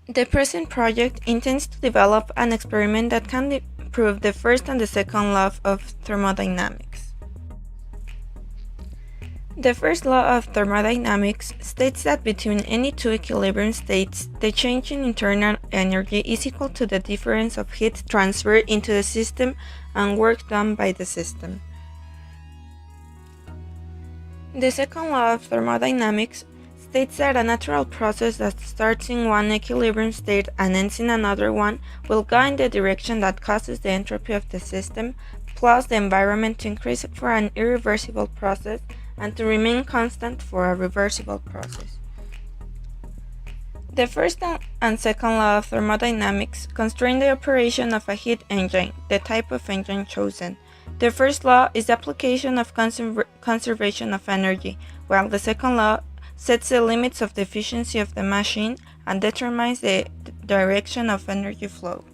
The present project intends to develop an experiment that can prove the first and the second law of thermodynamics. The first law of thermodynamics states that between any two equilibrium states, the change in internal energy is equal to the difference of heat transferred into the system and work done by the system. The second law of thermodynamics states that a natural process that starts in one equilibrium state and ends in another one will go in the direction that causes the entropy of the system, plus the environment to increase for an irreversible process and to remain constant for a reversible process. The first and second law of thermodynamics constrain the operation of a heat engine, the type of engine chosen. The first law is the application of conservation of energy, while the second law sets the limits of the efficiency of the machine and determines the direction of energy flow.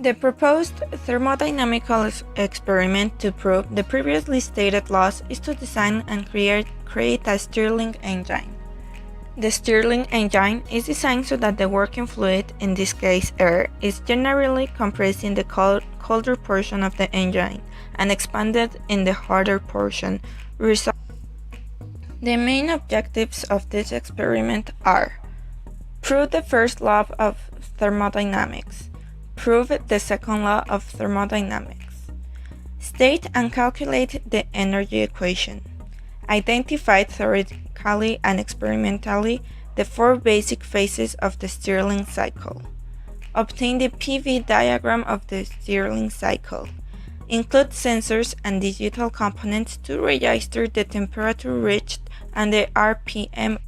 The proposed thermodynamical experiment to prove the previously stated laws is to design and create a Stirling engine. The Stirling engine is designed so that the working fluid, in this case air, is generally compressed in the colder portion of the engine and expanded in the hotter portion. The main objectives of this experiment are: prove the first law of thermodynamics, prove the second law of thermodynamics, state and calculate the energy equation, identify theoretically and experimentally the four basic phases of the Stirling cycle, obtain the PV diagram of the Stirling cycle, include sensors and digital components to register the temperature reached and the RPM.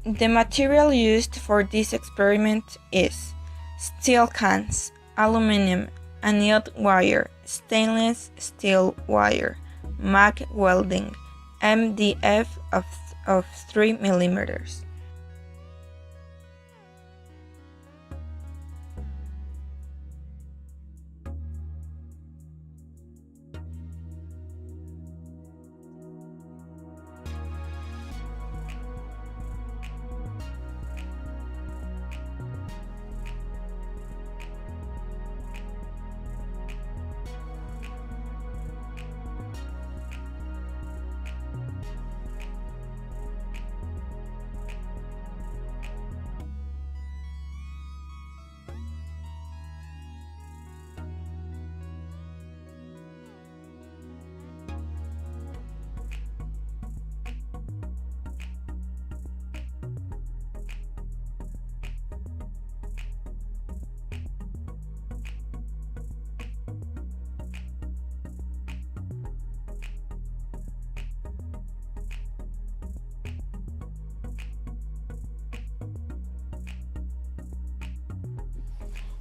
The material used for this experiment is steel cans, aluminum, annealed wire, stainless steel wire, mag welding, MDF of 3 mm.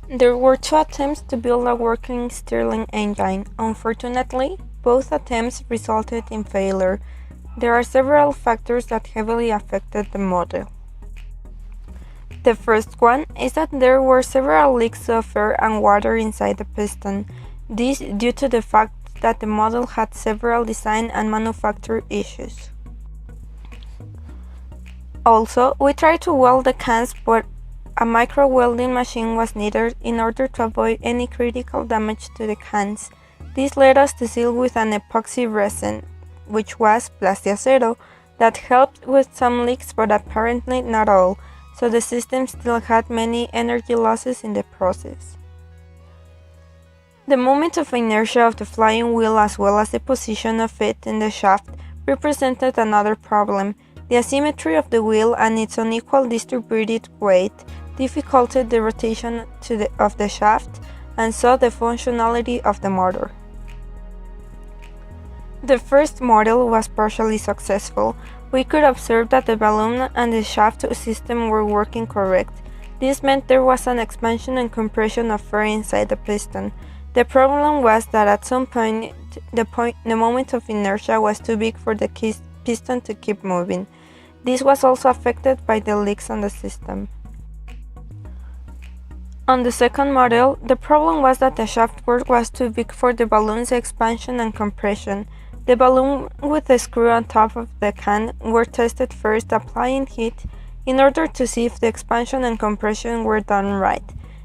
There were two attempts to build a working Stirling engine. Unfortunately, both attempts resulted in failure. There are several factors that heavily affected the model. The first one is that there were several leaks of air and water inside the piston. This due to the fact that the model had several design and manufacture issues. Also, we tried to weld the cans, but a micro welding machine was needed in order to avoid any critical damage to the cans. This led us to seal with an epoxy resin, which was plastiacero, that helped with some leaks but apparently not all, so the system still had many energy losses in the process. The moment of inertia of the flying wheel as well as the position of it in the shaft represented another problem. The asymmetry of the wheel and its unequal distributed weight difficulted the rotation of the shaft and so the functionality of the motor. The first model was partially successful. We could observe that the balloon and the shaft system were working correct. This meant there was an expansion and compression of air inside the piston. The problem was that at some point the moment of inertia was too big for the piston to keep moving. This was also affected by the leaks on the system. On the second model, the problem was that the shaft work was too big for the balloon's expansion and compression. The balloon with the screw on top of the can were tested first, applying heat in order to see if the expansion and compression were done right.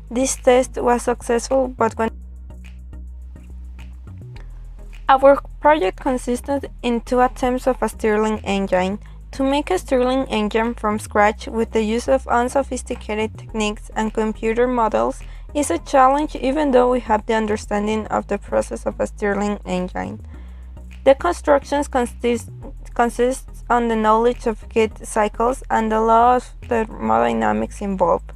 This test was successful, but when our project consisted in 2 attempts of a Stirling engine. To make a Stirling engine from scratch with the use of unsophisticated techniques and computer models is a challenge, even though we have the understanding of the process of a Stirling engine. The construction consists on the knowledge of heat cycles and the law of thermodynamics involved.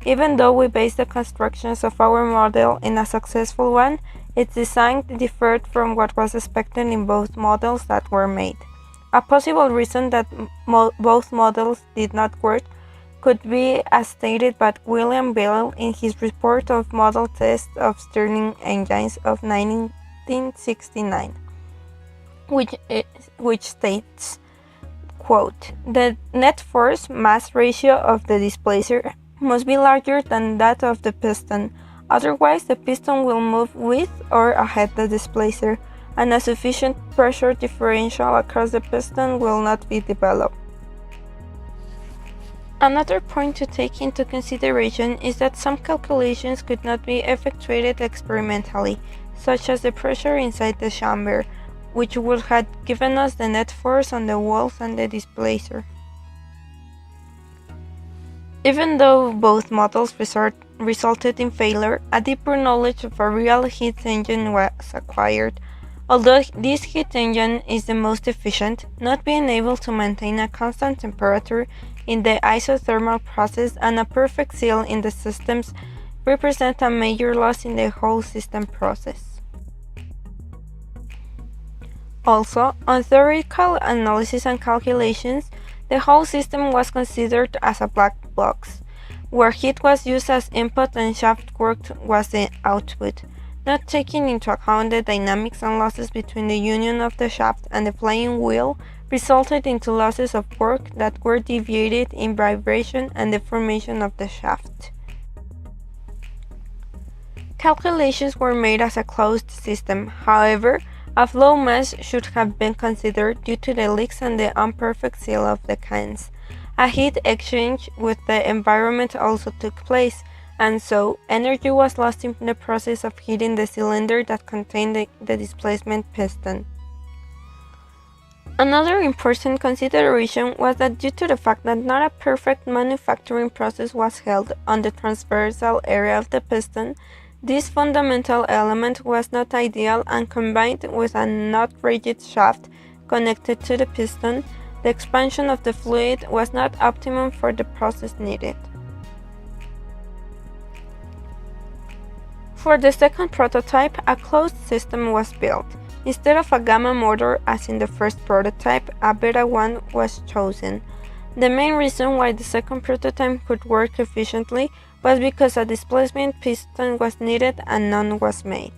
Even though we base the constructions of our model in a successful one, its design differed from what was expected in both models that were made. A possible reason that both models did not work could be as stated by William Bell in his report of model tests of Stirling engines of 1969, which states, quote, "The net force mass ratio of the displacer must be larger than that of the piston, otherwise the piston will move with or ahead the displacer, and a sufficient pressure differential across the piston will not be developed." Another point to take into consideration is that some calculations could not be effectuated experimentally, such as the pressure inside the chamber, which would have given us the net force on the walls and the displacer. Even though both models resulted in failure, a deeper knowledge of a real heat engine was acquired. Although this heat engine is the most efficient, not being able to maintain a constant temperature in the isothermal process and a perfect seal in the systems represent a major loss in the whole system process. Also, on theoretical analysis and calculations, the whole system was considered as a black box, where heat was used as input and shaft work was the output, not taking into account the dynamics and losses between the union of the shaft and the flying wheel resulted into losses of work that were deviated in vibration and deformation of the shaft. Calculations were made as a closed system, however, a flow mass should have been considered due to the leaks and the imperfect seal of the cans. A heat exchange with the environment also took place, and so energy was lost in the process of heating the cylinder that contained the displacement piston. Another important consideration was that due to the fact that not a perfect manufacturing process was held on the transversal area of the piston, this fundamental element was not ideal, and combined with a not rigid shaft connected to the piston, the expansion of the fluid was not optimum for the process needed. For the second prototype, a closed system was built. Instead of a gamma motor as in the first prototype, a beta one was chosen. The main reason why the second prototype could work efficiently was because a displacement piston was needed and none was made.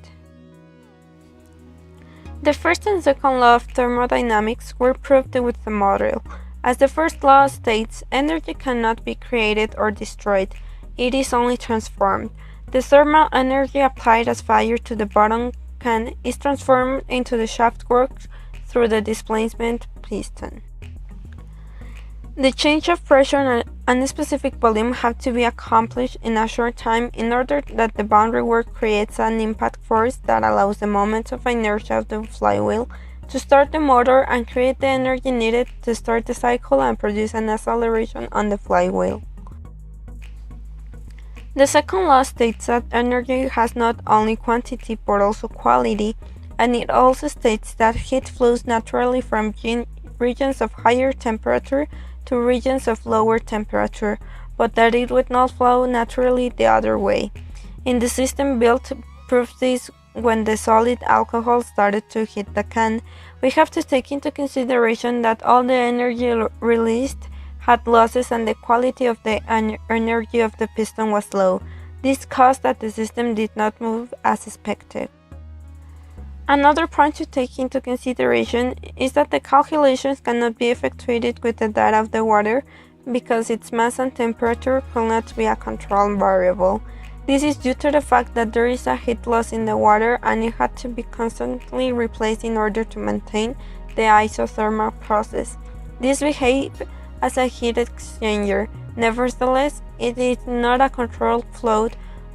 The first and second law of thermodynamics were proved with the model. As the first law states, energy cannot be created or destroyed, it is only transformed. The thermal energy applied as fire to the bottom can is transformed into the shaft work through the displacement piston. The change of pressure and a specific volume have to be accomplished in a short time in order that the boundary work creates an impact force that allows the moment of inertia of the flywheel to start the motor and create the energy needed to start the cycle and produce an acceleration on the flywheel. The second law states that energy has not only quantity but also quality, and it also states that heat flows naturally from regions of higher temperature to regions of lower temperature, but that it would not flow naturally the other way. In the system built proves this when the solid alcohol started to hit the can. We have to take into consideration that all the energy released had losses and the quality of the energy of the piston was low. This caused that the system did not move as expected. Another point to take into consideration is that the calculations cannot be effectuated with the data of the water because its mass and temperature could not be a control variable. This is due to the fact that there is a heat loss in the water and it had to be constantly replaced in order to maintain the isothermal process. This behaves as a heat exchanger. Nevertheless, it is not a controlled flow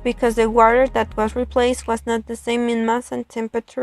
because the water that was replaced was not the same in mass and temperature